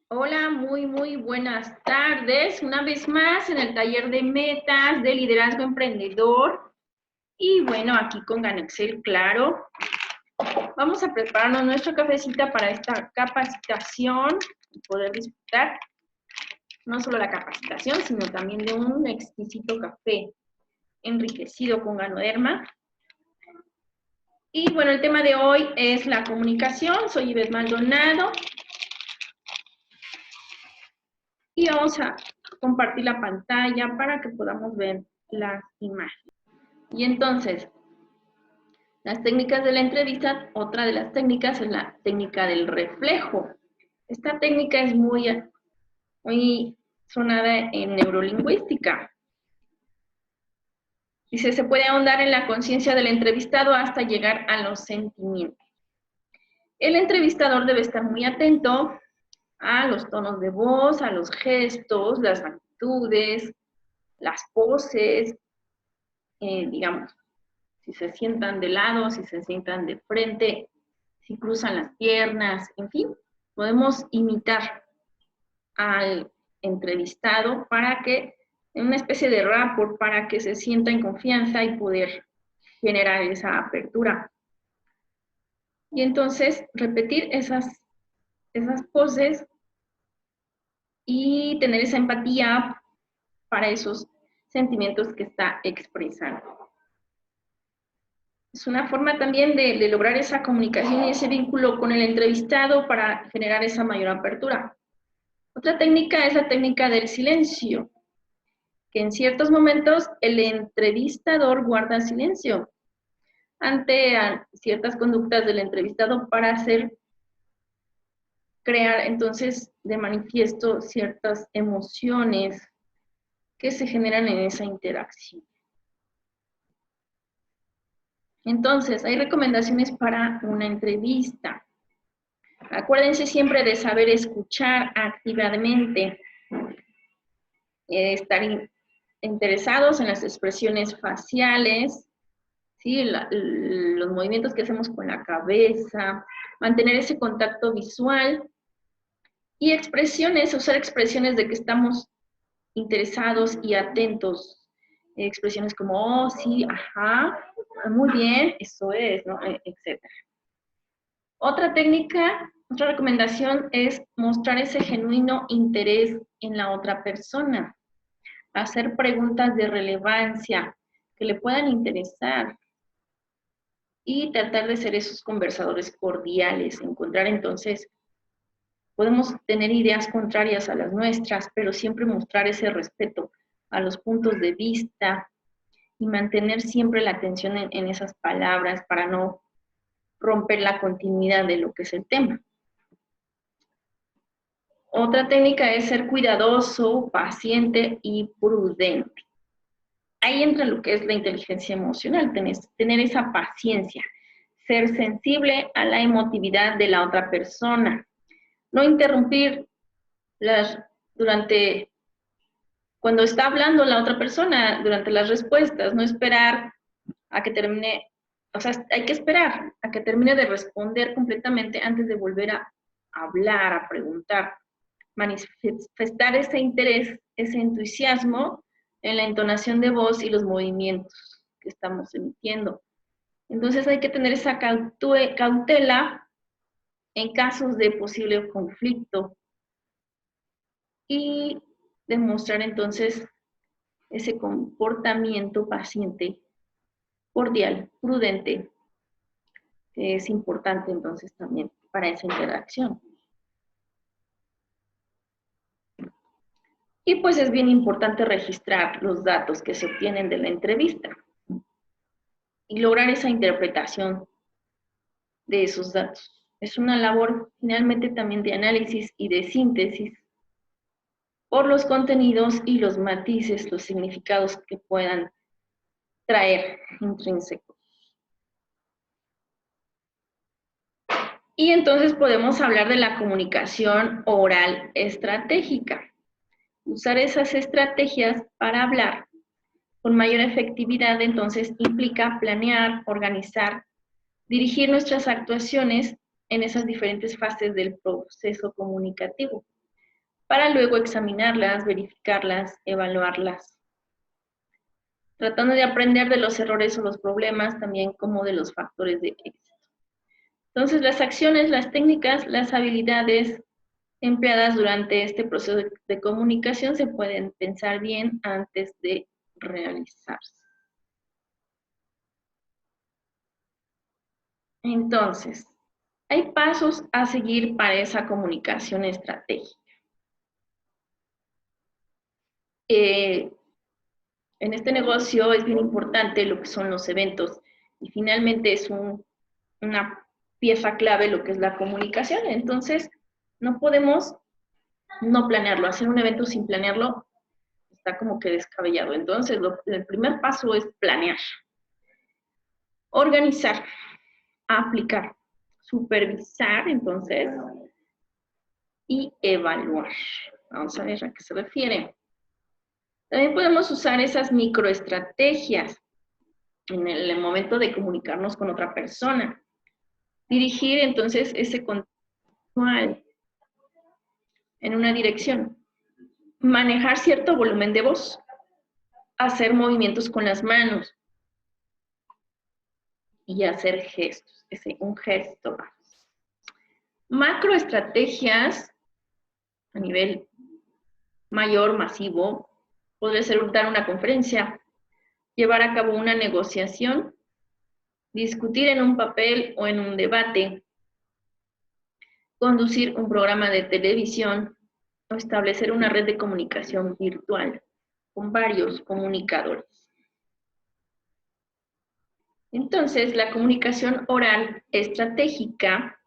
Hola, muy buenas tardes. Una vez más en el taller de metas de liderazgo emprendedor. Y bueno, aquí con Ganexcel, claro. Vamos a prepararnos nuestra cafecita para esta capacitación y poder disfrutar no solo la capacitación, sino también de un exquisito café enriquecido con Ganoderma. Y bueno, el tema de hoy es la comunicación. Soy Ives Maldonado. Y vamos a compartir la pantalla para que podamos ver las imágenes. Y entonces, las técnicas de la entrevista, otra de las técnicas es la técnica del reflejo. Esta técnica es muy sonada en neurolingüística. Dice, se puede ahondar en la conciencia del entrevistado hasta llegar a los sentimientos. El entrevistador debe estar muy atento a los tonos de voz, a los gestos, las actitudes, las poses, digamos, si se sientan de lado, si se sientan de frente, si cruzan las piernas, en fin, podemos imitar al entrevistado para que, en una especie de rapport, para que se sienta en confianza y poder generar esa apertura. Y entonces repetir esas poses y tener esa empatía para esos sentimientos que está expresando. Es una forma también de lograr esa comunicación y ese vínculo con el entrevistado para generar esa mayor apertura. Otra técnica es la técnica del silencio, que en ciertos momentos el entrevistador guarda silencio ante ciertas conductas del entrevistado para crear entonces de manifiesto ciertas emociones que se generan en esa interacción. Entonces, hay recomendaciones para una entrevista. Acuérdense siempre de saber escuchar activamente, estar interesados en las expresiones faciales, ¿sí? Los movimientos que hacemos con la cabeza, mantener ese contacto visual y expresiones, usar expresiones de que estamos interesados y atentos. Expresiones como, oh, sí, ajá, muy bien, eso es, ¿no? Etc. Otra técnica, otra recomendación es mostrar ese genuino interés en la otra persona. Hacer preguntas de relevancia que le puedan interesar y tratar de ser esos conversadores cordiales, encontrar entonces, podemos tener ideas contrarias a las nuestras, pero siempre mostrar ese respeto a los puntos de vista y mantener siempre la atención en esas palabras para no romper la continuidad de lo que es el tema. Otra técnica es ser cuidadoso, paciente y prudente. Ahí entra lo que es la inteligencia emocional, tener esa paciencia, ser sensible a la emotividad de la otra persona, no interrumpir cuando está hablando la otra persona, durante las respuestas, no esperar a que termine, o sea, hay que esperar a que termine de responder completamente antes de volver a hablar, a preguntar, manifestar ese interés, ese entusiasmo en la entonación de voz y los movimientos que estamos emitiendo. Entonces hay que tener esa cautela en casos de posible conflicto y demostrar entonces ese comportamiento paciente, cordial, prudente, que es importante entonces también para esa interacción. Y pues es bien importante registrar los datos que se obtienen de la entrevista y lograr esa interpretación de esos datos. Es una labor finalmente también de análisis y de síntesis por los contenidos y los matices, los significados que puedan traer intrínsecos. Y entonces podemos hablar de la comunicación oral estratégica. Usar esas estrategias para hablar con mayor efectividad, entonces implica planear, organizar, dirigir nuestras actuaciones en esas diferentes fases del proceso comunicativo. para luego examinarlas, verificarlas, evaluarlas, tratando de aprender de los errores o los problemas, también como de los factores de éxito. Entonces, las acciones, las técnicas, las habilidades empleadas durante este proceso de comunicación se pueden pensar bien antes de realizarse. Entonces, hay pasos a seguir para esa comunicación estratégica. En este negocio es bien importante lo que son los eventos y finalmente es una pieza clave lo que es la comunicación. Entonces, no podemos no planearlo. Hacer un evento sin planearlo está como que descabellado. Entonces, el primer paso es planear, organizar, aplicar, supervisar, entonces, y evaluar. Vamos a ver a qué se refiere. También podemos usar esas microestrategias en el momento de comunicarnos con otra persona. Dirigir entonces ese contexto en una dirección. Manejar cierto volumen de voz. Hacer movimientos con las manos. Y hacer gestos. Un gesto. Macroestrategias a nivel mayor, masivo. Podría ser dar una conferencia, llevar a cabo una negociación, discutir en un papel o en un debate, conducir un programa de televisión o establecer una red de comunicación virtual con varios comunicadores. Entonces, la comunicación oral estratégica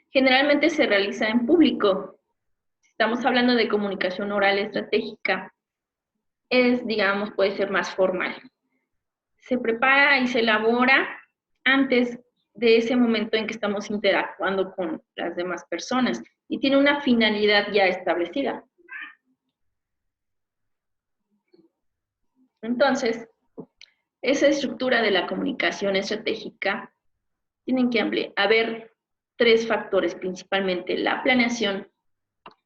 generalmente se realiza en público. Si estamos hablando de comunicación oral estratégica, digamos, puede ser más formal. Se prepara y se elabora antes de ese momento en que estamos interactuando con las demás personas y tiene una finalidad ya establecida. Entonces, esa estructura de la comunicación estratégica tienen que haber tres factores principalmente: la planeación,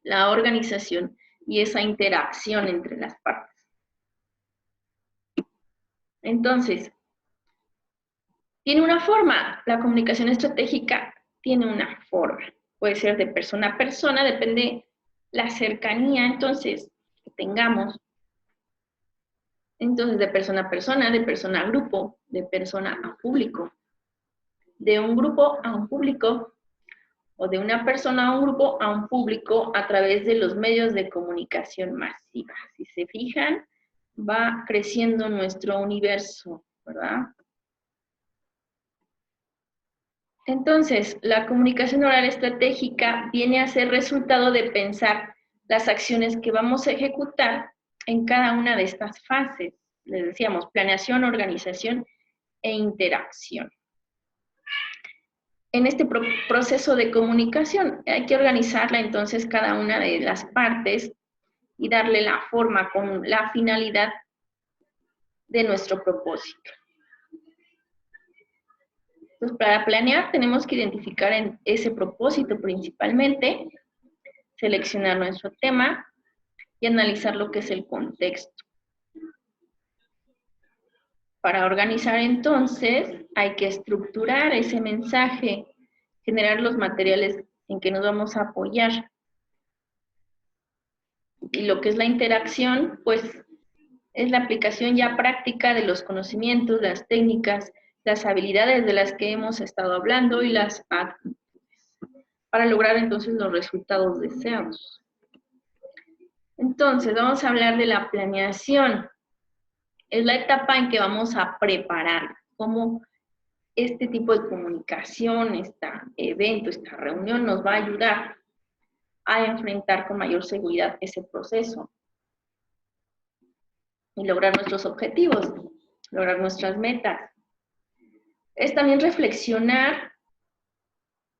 la organización y esa interacción entre las partes. Entonces, tiene una forma, la comunicación estratégica tiene una forma. Puede ser de persona a persona, depende la cercanía, entonces, que tengamos. Entonces, de persona a persona, de persona a grupo, de persona a público. De un grupo a un público, o de una persona a un grupo a un público a través de los medios de comunicación masiva. Si se fijan, va creciendo nuestro universo, ¿verdad? Entonces, la comunicación oral estratégica viene a ser resultado de pensar las acciones que vamos a ejecutar en cada una de estas fases. Les decíamos, planeación, organización e interacción. En este proceso de comunicación hay que organizarla entonces cada una de las partes y darle la forma con la finalidad de nuestro propósito. Entonces, para planear tenemos que identificar ese propósito principalmente, seleccionar nuestro tema y analizar lo que es el contexto. Para organizar entonces hay que estructurar ese mensaje, generar los materiales en que nos vamos a apoyar. Y lo que es la interacción, pues es la aplicación ya práctica de los conocimientos, las técnicas, las habilidades de las que hemos estado hablando y las actitudes, para lograr entonces los resultados deseados. Entonces, vamos a hablar de la planeación. Es la etapa en que vamos a preparar cómo este tipo de comunicación, este evento, esta reunión nos va a ayudar a enfrentar con mayor seguridad ese proceso y lograr nuestros objetivos, lograr nuestras metas. Es también reflexionar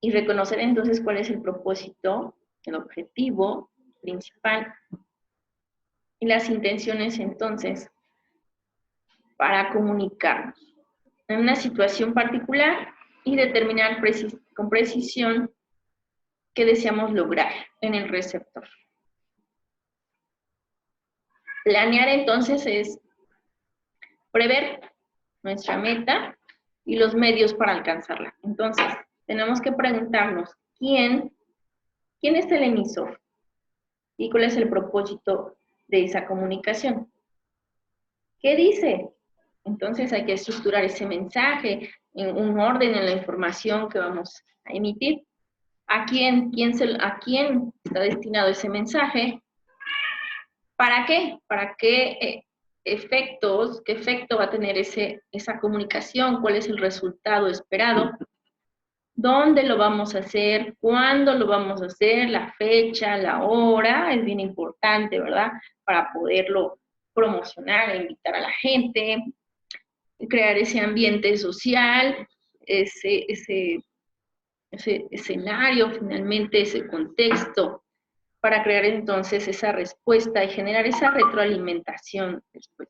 y reconocer entonces cuál es el propósito, el objetivo principal y las intenciones entonces para comunicarnos en una situación particular y determinar con precisión qué deseamos lograr en el receptor. Planear entonces es prever nuestra meta y los medios para alcanzarla. Entonces, tenemos que preguntarnos, ¿quién es el emisor? ¿Y cuál es el propósito de esa comunicación? ¿Qué dice? Entonces hay que estructurar ese mensaje en un orden en la información que vamos a emitir. ¿A quién está destinado ese mensaje? ¿Para qué? ¿Para qué efectos, qué efecto va a tener esa comunicación? ¿Cuál es el resultado esperado? ¿Dónde lo vamos a hacer? ¿Cuándo lo vamos a hacer? La fecha, la hora, es bien importante, ¿verdad? Para poderlo promocionar, invitar a la gente, crear ese ambiente social, ese escenario, finalmente ese contexto, para crear entonces esa respuesta y generar esa retroalimentación después.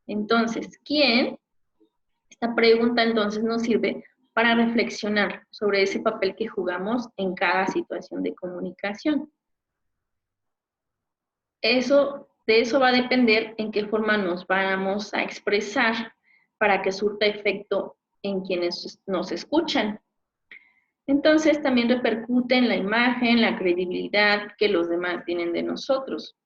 Entonces, ¿quién? Esta pregunta entonces nos sirve para reflexionar sobre ese papel que jugamos en cada situación de comunicación. De eso va a depender en qué forma nos vamos a expresar para que surta efecto en quienes nos escuchan. Entonces también repercute en la imagen, la credibilidad que los demás tienen de nosotros.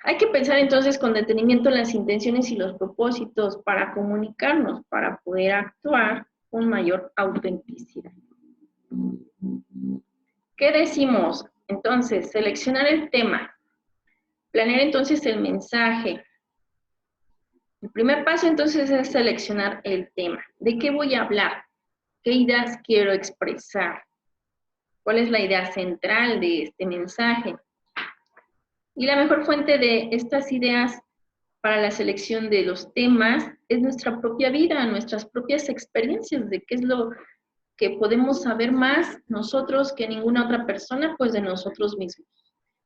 Hay que pensar entonces con detenimiento en las intenciones y los propósitos para comunicarnos, para poder actuar con mayor autenticidad. ¿Qué decimos? Entonces, seleccionar el tema. Planear entonces el mensaje. El primer paso entonces es seleccionar el tema. ¿De qué voy a hablar? ¿Qué ideas quiero expresar? ¿Cuál es la idea central de este mensaje? Y la mejor fuente de estas ideas para la selección de los temas es nuestra propia vida, nuestras propias experiencias, de qué es lo que podemos saber más nosotros que ninguna otra persona, pues de nosotros mismos,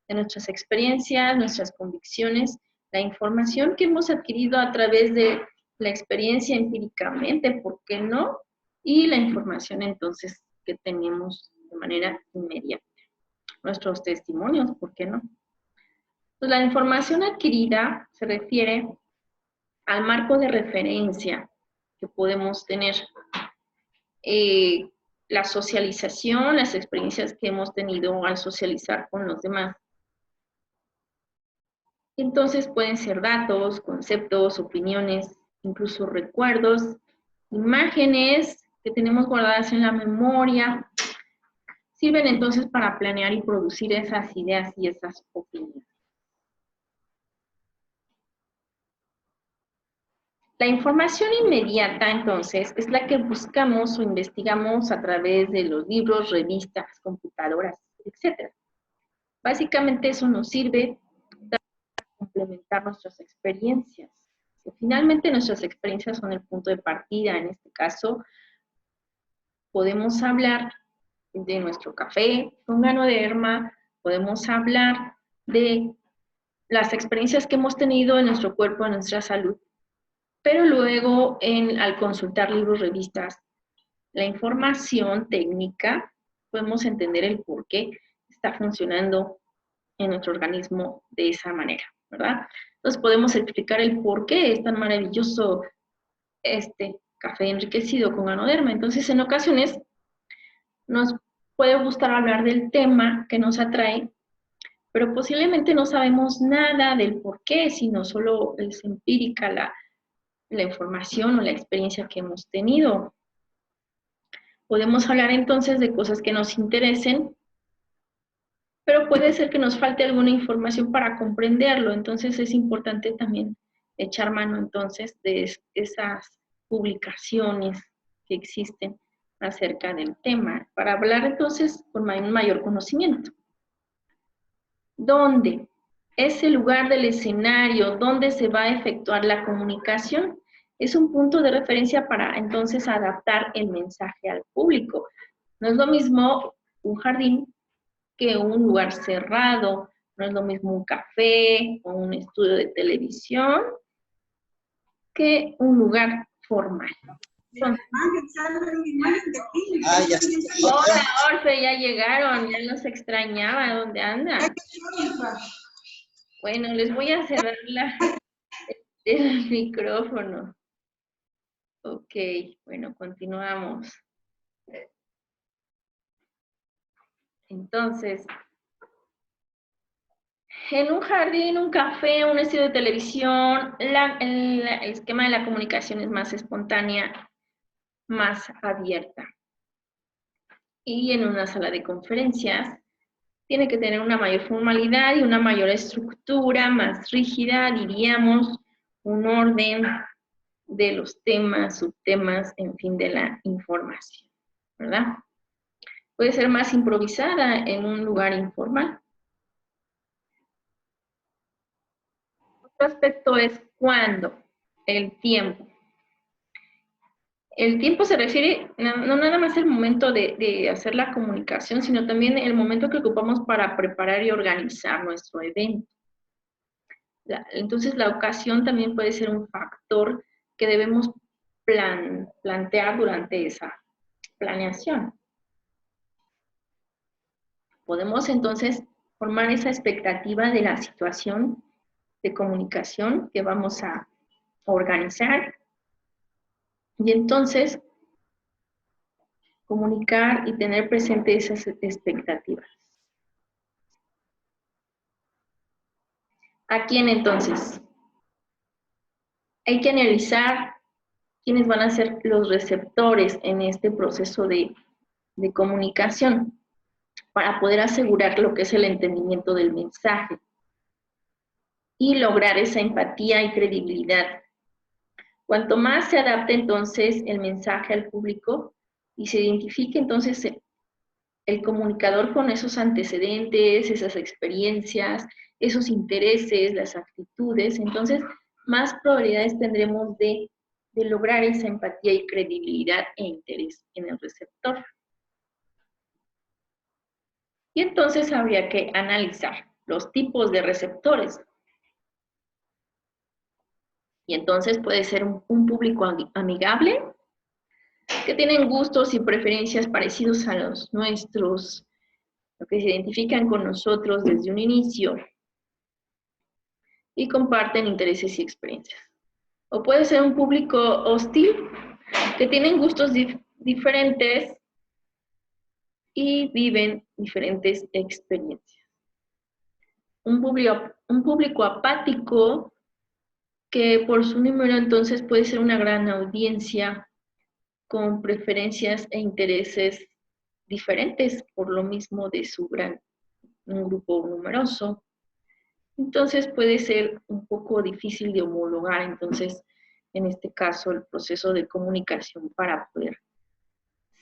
de nuestras experiencias, nuestras convicciones, la información que hemos adquirido a través de la experiencia empíricamente, ¿por qué no? Y la información entonces que tenemos de manera inmediata. Nuestros testimonios, ¿por qué no? Pues la información adquirida se refiere al marco de referencia que podemos tener. La socialización, las experiencias que hemos tenido al socializar con los demás. Entonces pueden ser datos, conceptos, opiniones, incluso recuerdos, imágenes que tenemos guardadas en la memoria. Sirven entonces para planear y producir esas ideas y esas opiniones. La información inmediata, entonces, es la que buscamos o investigamos a través de los libros, revistas, computadoras, etc. Básicamente eso nos sirve para complementar nuestras experiencias. Finalmente nuestras experiencias son el punto de partida. En este caso, podemos hablar de nuestro café con Ganoderma, podemos hablar de las experiencias que hemos tenido en nuestro cuerpo, en nuestra salud. Pero luego, al consultar libros, revistas, la información técnica, podemos entender el por qué está funcionando en nuestro organismo de esa manera, ¿verdad? Entonces podemos explicar el por qué es tan maravilloso este café enriquecido con Ganoderma. Entonces, en ocasiones, nos puede gustar hablar del tema que nos atrae, pero posiblemente no sabemos nada del por qué, sino solo es empírica la información o la experiencia que hemos tenido. Podemos hablar entonces de cosas que nos interesen, pero puede ser que nos falte alguna información para comprenderlo. Entonces es importante también echar mano entonces de esas publicaciones que existen acerca del tema, para hablar entonces con un mayor conocimiento. ¿Dónde? Es el lugar del escenario donde se va a efectuar la comunicación. Es un punto de referencia para entonces adaptar el mensaje al público. No es lo mismo un jardín que un lugar cerrado, no es lo mismo un café o un estudio de televisión que un lugar formal. Entonces, hola, Orfe, ya llegaron, ya nos extrañaba, ¿dónde andan? Bueno, les voy a cerrar el micrófono. Ok, bueno, continuamos. Entonces, en un jardín, un café, un estudio de televisión, el esquema de la comunicación es más espontánea, más abierta. Y en una sala de conferencias tiene que tener una mayor formalidad y una mayor estructura, más rígida, diríamos, un orden de los temas, subtemas, en fin, de la información, ¿verdad? Puede ser más improvisada en un lugar informal. Otro aspecto es cuándo, el tiempo. El tiempo se refiere no nada más al momento de hacer la comunicación, sino también el momento que ocupamos para preparar y organizar nuestro evento. Entonces, la ocasión también puede ser un factor que debemos plantear durante esa planeación. Podemos entonces formar esa expectativa de la situación de comunicación que vamos a organizar y entonces comunicar y tener presente esas expectativas. ¿A quién entonces? Hay que analizar quiénes van a ser los receptores en este proceso de comunicación para poder asegurar lo que es el entendimiento del mensaje y lograr esa empatía y credibilidad. Cuanto más se adapte entonces el mensaje al público y se identifique entonces el comunicador con esos antecedentes, esas experiencias, esos intereses, las actitudes, entonces más probabilidades tendremos de lograr esa empatía y credibilidad e interés en el receptor. Y entonces habría que analizar los tipos de receptores. Y entonces puede ser un público amigable, que tienen gustos y preferencias parecidos a los nuestros, lo que se identifican con nosotros desde un inicio y comparten intereses y experiencias. O puede ser un público hostil, que tienen gustos diferentes y viven diferentes experiencias. Un público apático, que por su número entonces puede ser una gran audiencia con preferencias e intereses diferentes por lo mismo de un grupo numeroso. Entonces puede ser un poco difícil de homologar, entonces, en este caso, el proceso de comunicación para poder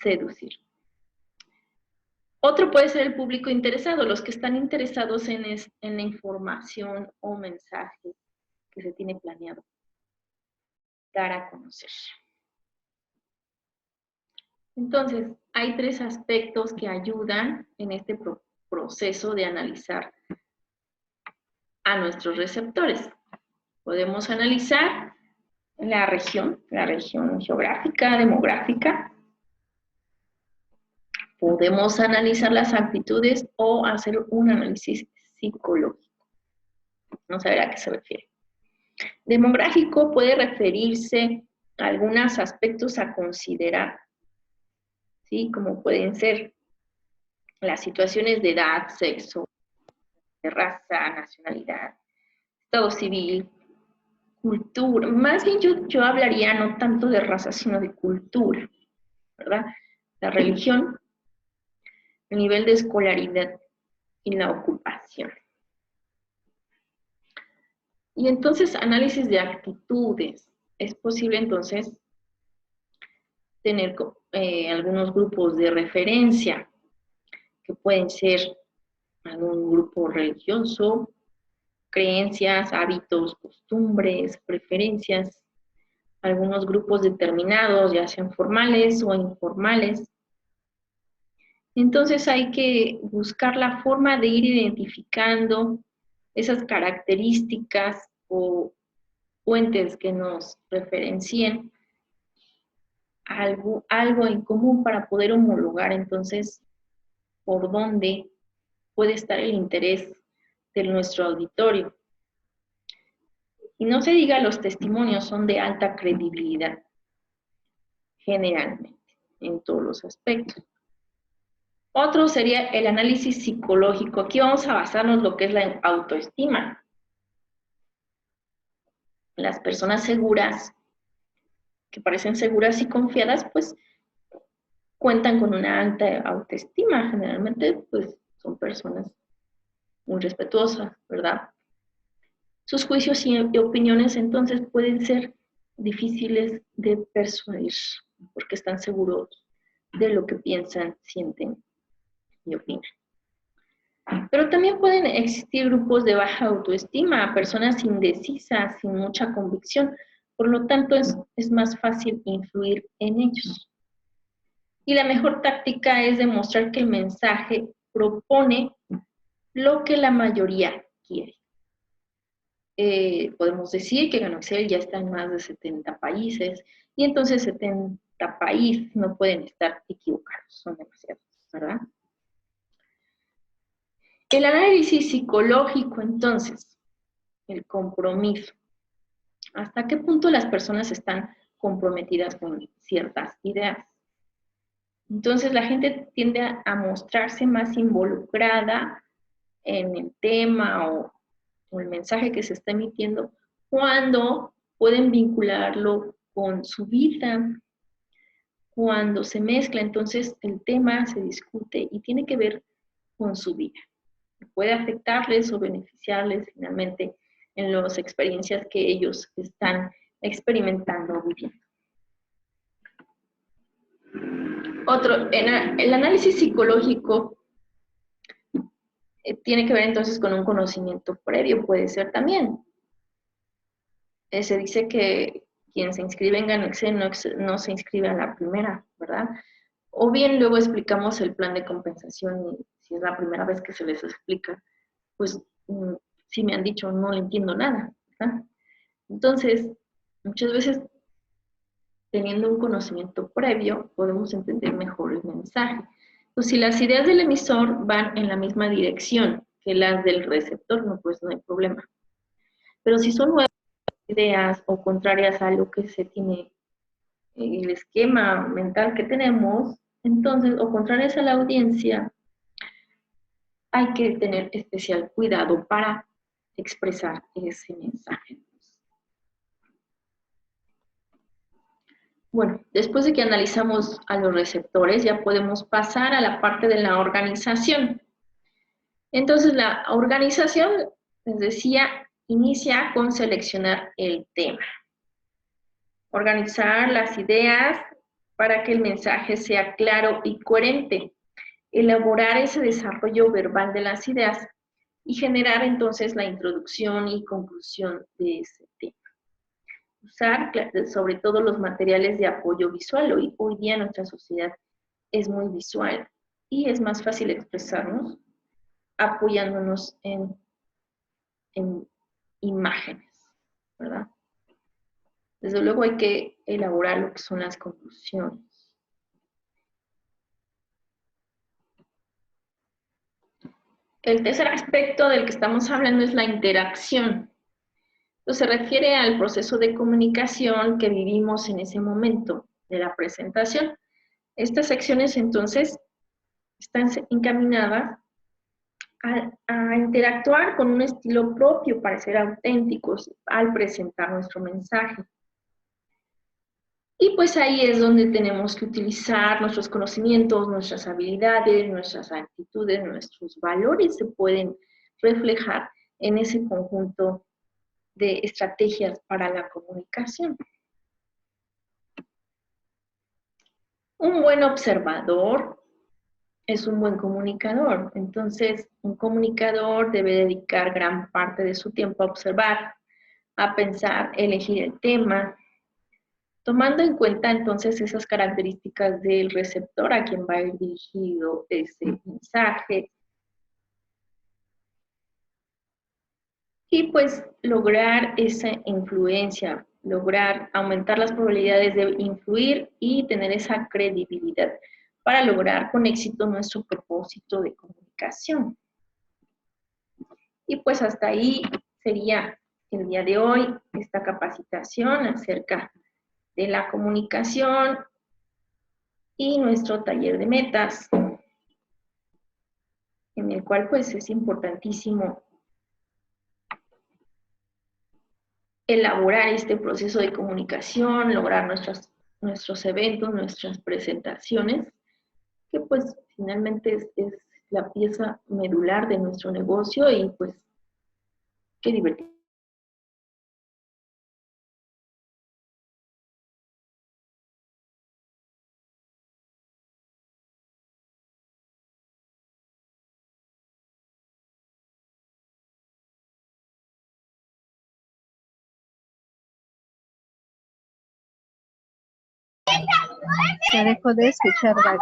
seducir. Otro puede ser el público interesado, los que están interesados en la información o mensaje que se tiene planeado dar a conocer. Entonces, hay tres aspectos que ayudan en este proceso de analizar a nuestros receptores. Podemos analizar la región geográfica, demográfica. Podemos analizar las actitudes o hacer un análisis psicológico. Vamos a ver a qué se refiere. Demográfico puede referirse a algunos aspectos a considerar, ¿sí? Como pueden ser las situaciones de edad, sexo, de raza, nacionalidad, estado civil, cultura. Más bien yo hablaría no tanto de raza, sino de cultura, ¿verdad? La religión, el nivel de escolaridad y la ocupación. Y entonces, análisis de actitudes. Es posible entonces tener algunos grupos de referencia, que pueden ser algún grupo religioso, creencias, hábitos, costumbres, preferencias, algunos grupos determinados, ya sean formales o informales. Entonces hay que buscar la forma de ir identificando esas características o fuentes que nos referencien algo en común para poder homologar entonces por dónde puede estar el interés de nuestro auditorio. Y no se diga, los testimonios son de alta credibilidad, generalmente, en todos los aspectos. Otro sería el análisis psicológico. Aquí vamos a basarnos en lo que es la autoestima. Las personas seguras, que parecen seguras y confiadas, pues cuentan con una alta autoestima. Generalmente, pues son personas muy respetuosas, ¿verdad? Sus juicios y opiniones entonces pueden ser difíciles de persuadir, porque están seguros de lo que piensan, sienten y opinan. Pero también pueden existir grupos de baja autoestima, personas indecisas, sin mucha convicción, por lo tanto es más fácil influir en ellos. Y la mejor táctica es demostrar que el mensaje propone lo que la mayoría quiere. Podemos decir que Ganoxel ya está en más de 70 países, y entonces 70 países no pueden estar equivocados, son demasiados, ¿verdad? El análisis psicológico, entonces, el compromiso. ¿Hasta qué punto las personas están comprometidas con ciertas ideas? Entonces, la gente tiende a mostrarse más involucrada en el tema o el mensaje que se está emitiendo cuando pueden vincularlo con su vida, cuando se mezcla, entonces el tema se discute y tiene que ver con su vida. Puede afectarles o beneficiarles finalmente en las experiencias que ellos están experimentando o viviendo. Otro, el análisis psicológico tiene que ver entonces con un conocimiento previo, puede ser también. Se dice que quien se inscribe en Ganoxel no se inscribe a la primera, ¿verdad? O bien luego explicamos el plan de compensación y si es la primera vez que se les explica, pues si me han dicho no le entiendo nada, ¿verdad? Entonces, muchas veces teniendo un conocimiento previo podemos entender mejor el mensaje. Pues si las ideas del emisor van en la misma dirección que las del receptor, no, pues no hay problema. Pero si son nuevas ideas o contrarias a lo que se tiene, el esquema mental que tenemos, entonces, o contrarias a la audiencia, hay que tener especial cuidado para expresar ese mensaje. Bueno, después de que analizamos a los receptores, ya podemos pasar a la parte de la organización. Entonces, la organización, les decía, inicia con seleccionar el tema. Organizar las ideas para que el mensaje sea claro y coherente. Elaborar ese desarrollo verbal de las ideas y generar entonces la introducción y conclusión de ese tema. Usar sobre todo los materiales de apoyo visual. Hoy día nuestra sociedad es muy visual y es más fácil expresarnos apoyándonos en imágenes, ¿verdad? Desde luego hay que elaborar lo que son las conclusiones. El tercer aspecto del que estamos hablando es la interacción. Entonces, se refiere al proceso de comunicación que vivimos en ese momento de la presentación. Estas secciones, entonces, están encaminadas a interactuar con un estilo propio para ser auténticos al presentar nuestro mensaje. Y pues ahí es donde tenemos que utilizar nuestros conocimientos, nuestras habilidades, nuestras actitudes, nuestros valores se pueden reflejar en ese conjunto de estrategias para la comunicación. Un buen observador es un buen comunicador. Entonces, un comunicador debe dedicar gran parte de su tiempo a observar, a pensar, elegir el tema, tomando en cuenta entonces esas características del receptor a quien va a ir dirigido ese mensaje. Y pues lograr esa influencia, lograr aumentar las probabilidades de influir y tener esa credibilidad para lograr con éxito nuestro propósito de comunicación. Y pues hasta ahí sería el día de hoy esta capacitación acerca de la comunicación y nuestro taller de metas, en el cual pues es importantísimo elaborar este proceso de comunicación, lograr nuestros eventos, nuestras presentaciones, que pues finalmente es la pieza medular de nuestro negocio y pues qué divertido. Se dejó de escuchar, Gaby.